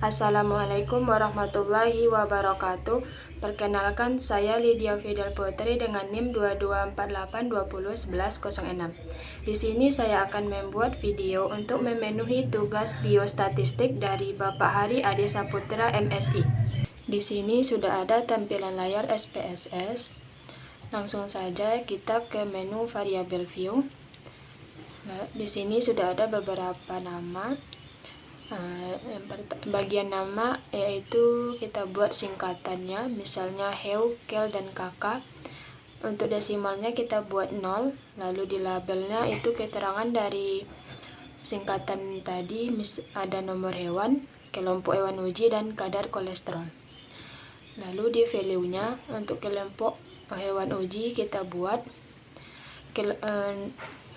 Assalamualaikum warahmatullahi wabarakatuh. Perkenalkan, saya Lydia Fidel Putri dengan NIM 2248201106. Di sini saya akan membuat video untuk memenuhi tugas biostatistik dari Bapak Hari Adi Saputra MSI. Di sini sudah ada tampilan layar SPSS. Langsung saja kita ke menu variabel view. Nah, di sini sudah ada beberapa nama. Bagian nama yaitu kita buat singkatannya, misalnya Heu, Kel, dan Kakak. Untuk desimalnya kita buat 0, lalu di labelnya itu keterangan dari singkatan tadi, ada nomor hewan, kelompok hewan uji, dan kadar kolesterol. Lalu di value-nya untuk kelompok hewan uji kita buat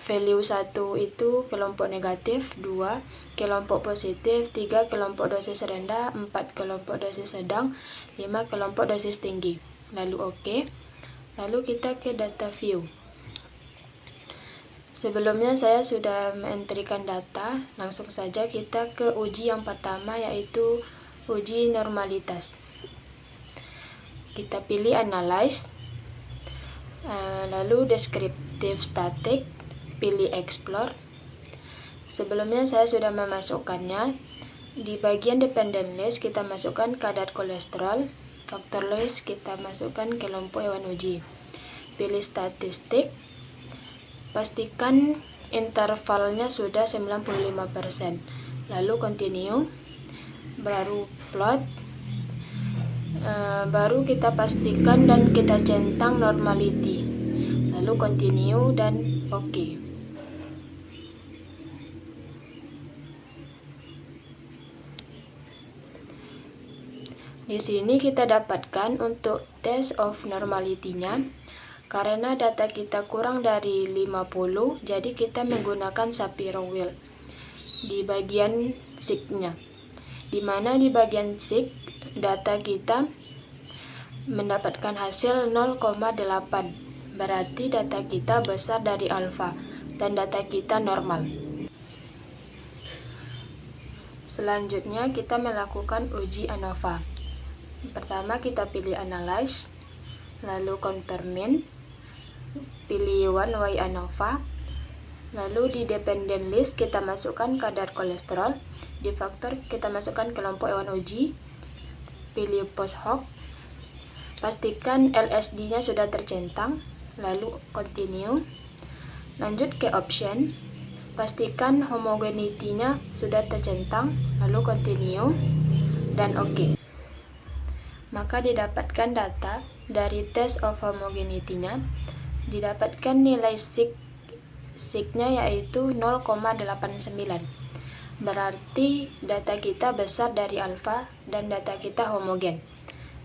value 1 itu kelompok negatif, 2 kelompok positif, 3 kelompok dosis rendah, 4 kelompok dosis sedang, 5 kelompok dosis tinggi. Lalu OK. Lalu kita ke data view. Sebelumnya saya sudah mengentrikan data, langsung saja kita ke uji yang pertama, yaitu uji normalitas. Kita pilih analyze, lalu descriptive static, pilih explore. Sebelumnya saya sudah memasukkannya. Di bagian dependent list kita masukkan kadar kolesterol, faktor list kita masukkan kelompok hewan uji. Pilih statistik, pastikan intervalnya sudah 95%. Lalu continue, baru plot, baru kita pastikan dan kita centang normality. Lalu continue dan OK. Di sini kita dapatkan untuk test of normality-nya, karena data kita kurang dari 50, jadi kita menggunakan Shapiro wheel di bagian seek-nya, dimana di bagian seek data kita mendapatkan hasil 0,8, berarti data kita besar dari alfa dan data kita normal. Selanjutnya kita melakukan uji ANOVA. Pertama kita pilih analyze, lalu confirm, pilih one way ANOVA, lalu di dependent list kita masukkan kadar kolesterol, di faktor kita masukkan kelompok hewan uji, pilih post hoc, pastikan LSD-nya sudah tercentang, lalu continue, lanjut ke option, pastikan homogeneity-nya sudah tercentang, lalu continue dan OK. Maka didapatkan data dari test of homogeneity-nya, didapatkan nilai seek-nya yaitu 0,89, berarti data kita besar dari alfa dan data kita homogen.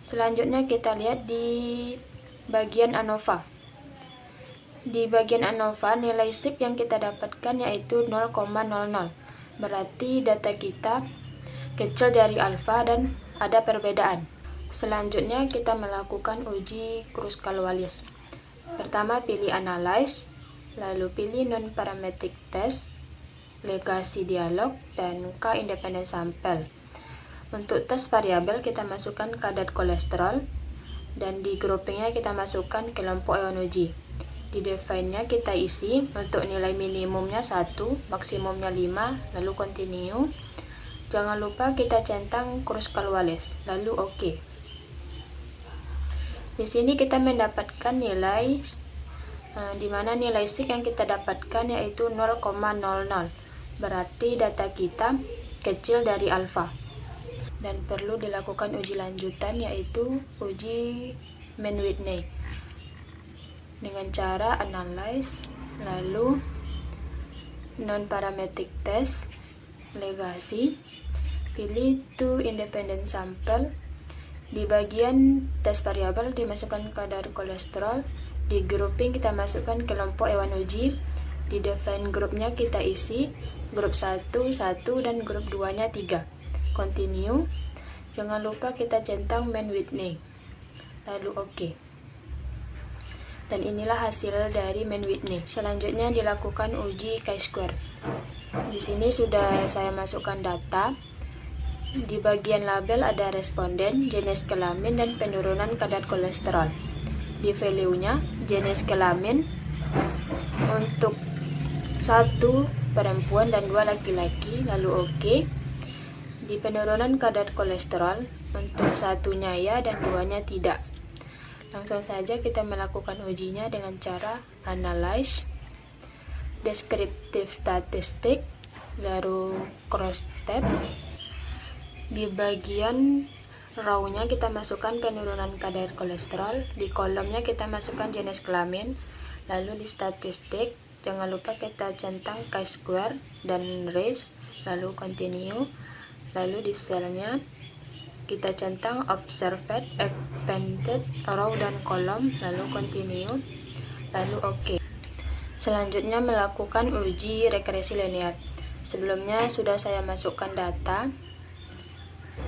Selanjutnya kita lihat di bagian ANOVA. Di bagian ANOVA nilai seek yang kita dapatkan yaitu 0,00, berarti data kita kecil dari alfa dan ada perbedaan. Selanjutnya kita melakukan uji Kruskal-Wallis. Pertama pilih analyze, lalu pilih non-parametric test, legacy dialog, dan K independent sample. Untuk tes variabel kita masukkan kadar kolesterol, dan di groupingnya kita masukkan kelompok hewan uji. Di define-nya kita isi untuk nilai minimumnya 1, maksimumnya 5, lalu continue. Jangan lupa kita centang Kruskal-Wallis, lalu OK. Di sini kita mendapatkan nilai di mana nilai seek yang kita dapatkan yaitu 0,00, berarti data kita kecil dari alfa. Dan perlu dilakukan uji lanjutan yaitu uji Mann-Whitney dengan cara analyze, lalu non-parametric test, legacy, pilih two independent sample. Di bagian tes variabel dimasukkan kadar kolesterol, di grouping kita masukkan kelompok hewan uji, di define grupnya kita isi grup 1, 1 dan grup 2 nya 3. Continue, jangan lupa kita centang Mann-Whitney, lalu OK. Dan inilah hasil dari Mann-Whitney. Selanjutnya dilakukan uji chi-square. Di sini sudah saya masukkan data. Di bagian label ada responden, jenis kelamin, dan penurunan kadar kolesterol. Di value-nya, jenis kelamin untuk 1 perempuan dan 2 laki-laki, lalu oke. Di penurunan kadar kolesterol, untuk 1-nya ya dan 2-nya tidak. Langsung saja kita melakukan ujinya dengan cara analyze, descriptive statistic, lalu cross step. Di bagian row-nya kita masukkan penurunan kadar kolesterol, di kolomnya kita masukkan jenis kelamin, lalu di statistik jangan lupa kita centang chi-square dan race, lalu continue, lalu di selnya kita centang observed, appended, row dan kolom, lalu continue, lalu oke. Selanjutnya melakukan uji regresi linear. Sebelumnya sudah saya masukkan data.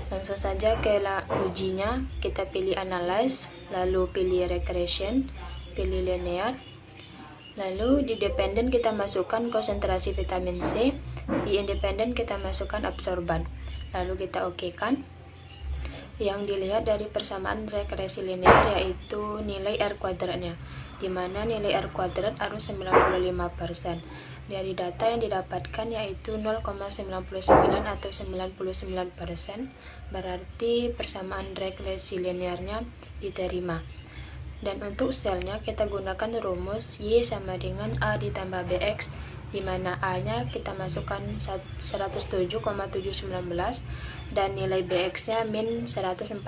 Langsung saja ke ujinya, kita pilih analyze, lalu pilih regression, pilih linear. Lalu di dependent kita masukkan konsentrasi vitamin C, di independent kita masukkan absorban. Lalu kita okekan. Yang dilihat dari persamaan regresi linear yaitu nilai R kuadratnya, di mana nilai R kuadrat harus 95%. Dari data yang didapatkan yaitu 0,99 atau 99%, berarti persamaan regresi linearnya diterima. Dan untuk selnya kita gunakan rumus Y sama dengan A ditambah BX, di mana A-nya kita masukkan 107,719 dan nilai BX-nya min 141.